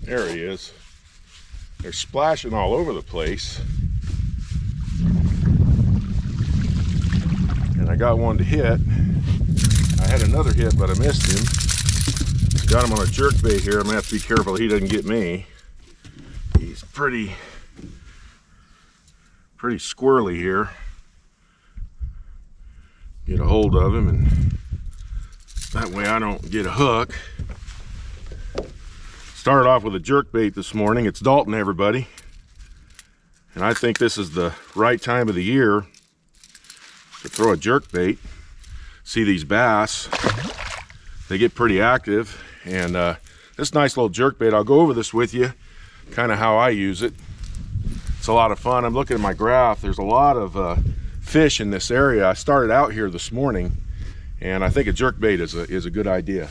There he is. They're splashing all over the place. And I got one to hit. I had another hit, but I missed him. Got him on a jerkbait here. I'm gonna have to be careful he doesn't get me. He's pretty squirrely here. Get a hold of him, and that way I don't get a hook. Started off with a jerkbait this morning. It's Dalton, everybody. And I think this is the right time of the year to throw a jerkbait. See these bass, they get pretty active. And this nice little jerkbait, I'll go over this with you, kind of how I use it. It's a lot of fun. I'm looking at my graph. There's a lot of fish in this area. I started out here this morning, and I think a jerkbait is a good idea.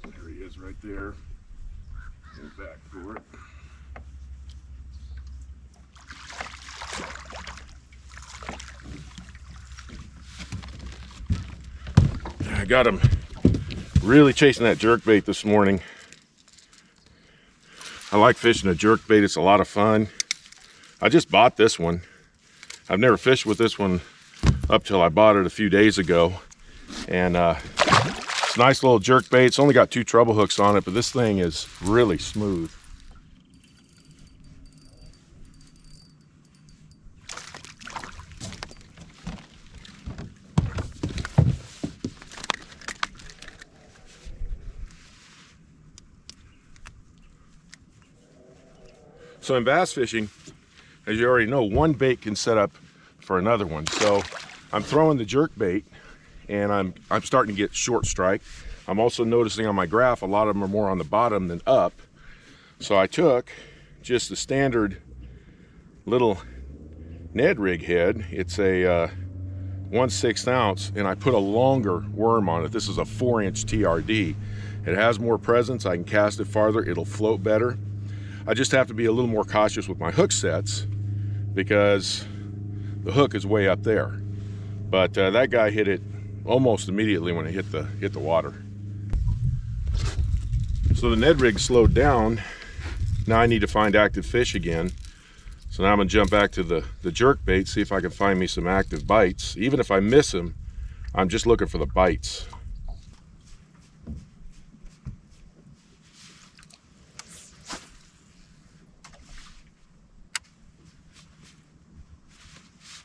There he is right there. And back for it. I got him really chasing that jerkbait this morning. I like fishing a jerkbait. It's a lot of fun. I just bought this one. I've never fished with this one up till I bought it a few days ago. And it's a nice little jerkbait. It's only got 2 treble hooks on it, but this thing is really smooth. So in bass fishing, as you already know, one bait can set up for another one. So I'm throwing the jerkbait, and I'm starting to get short strike. I'm also noticing on my graph a lot of them are more on the bottom than up. So I took just a standard little Ned rig head. It's a 1/6 ounce, and I put a longer worm on it. This is a 4-inch TRD. It has more presence. I can cast it farther. It'll float better. I just have to be a little more cautious with my hook sets because the hook is way up there. But that guy hit it almost immediately when it hit the water. So the Ned rig slowed down. Now I need to find active fish again. So now I'm gonna jump back to the jerkbait, see if I can find me some active bites. Even if I miss them, I'm just looking for the bites.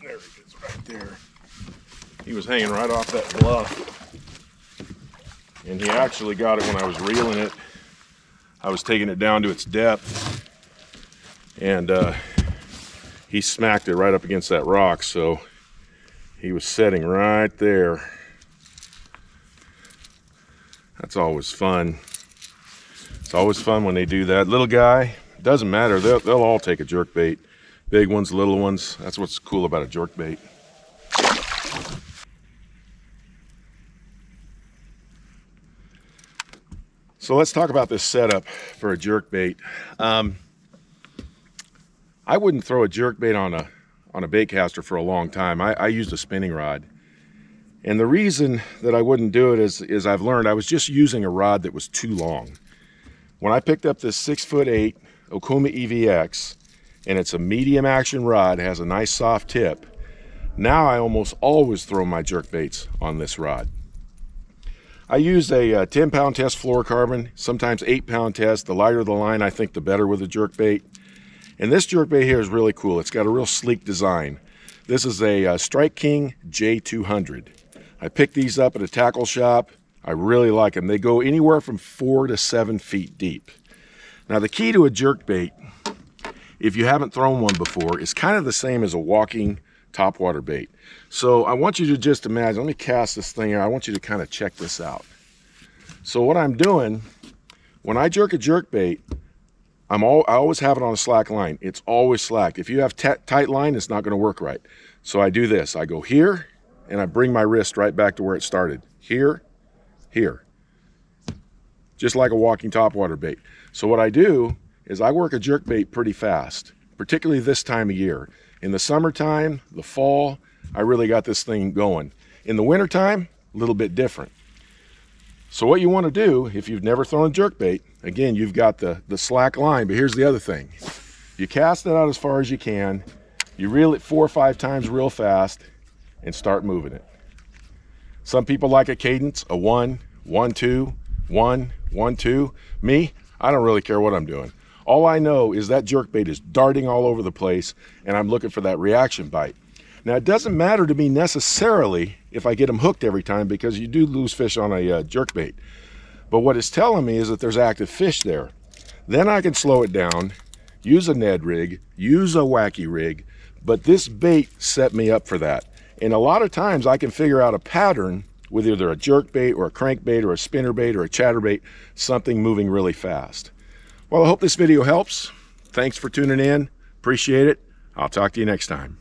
There he is right there. He was hanging right off that bluff. And he actually got it when I was reeling it. I was taking it down to its depth. And he smacked it right up against that rock. So he was setting right there. That's always fun. It's always fun when they do that. Little guy, doesn't matter. They'll all take a jerkbait. Big ones, little ones. That's what's cool about a jerkbait. So let's talk about this setup for a jerkbait. I wouldn't throw a jerkbait on a bait caster for a long time. I used a spinning rod. And the reason that I wouldn't do it is I've learned I was just using a rod that was too long. When I picked up this 6'8" Okuma EVX, and it's a medium action rod, it has a nice soft tip. Now I almost always throw my jerkbaits on this rod. I use a 10-pound test fluorocarbon, sometimes 8-pound test. The lighter the line, I think the better with a jerkbait. And this jerkbait here is really cool. It's got a real sleek design. This is a Strike King J200. I picked these up at a tackle shop. I really like them. They go anywhere from 4 to 7 feet deep. Now the key to a jerkbait, if you haven't thrown one before, is kind of the same as a walking topwater bait. So I want you to just imagine, let me cast this thing out. I want you to kind of check this out. So what I'm doing, when I jerk a jerkbait, I always have it on a slack line. It's always slack. If you have tight line, it's not going to work right. So I do this. I go here, and I bring my wrist right back to where it started. Here, here. Just like a walking topwater bait. So what I do is I work a jerkbait pretty fast, particularly this time of year. In the summertime, the fall, I really got this thing going. In the wintertime, a little bit different. So what you want to do, if you've never thrown a jerkbait, again, you've got the slack line, but here's the other thing. You cast it out as far as you can, you reel it 4 or 5 times real fast, and start moving it. Some people like a cadence, a 1, 1, 2, 1, 1, 2. Me, I don't really care what I'm doing. All I know is that jerkbait is darting all over the place, and I'm looking for that reaction bite. Now, it doesn't matter to me necessarily if I get them hooked every time, because you do lose fish on a jerkbait. But what it's telling me is that there's active fish there. Then I can slow it down, use a Ned rig, use a wacky rig, but this bait set me up for that. And a lot of times I can figure out a pattern with either a jerkbait or a crankbait or a spinnerbait or a chatterbait, something moving really fast. Well, I hope this video helps. Thanks for tuning in. Appreciate it. I'll talk to you next time.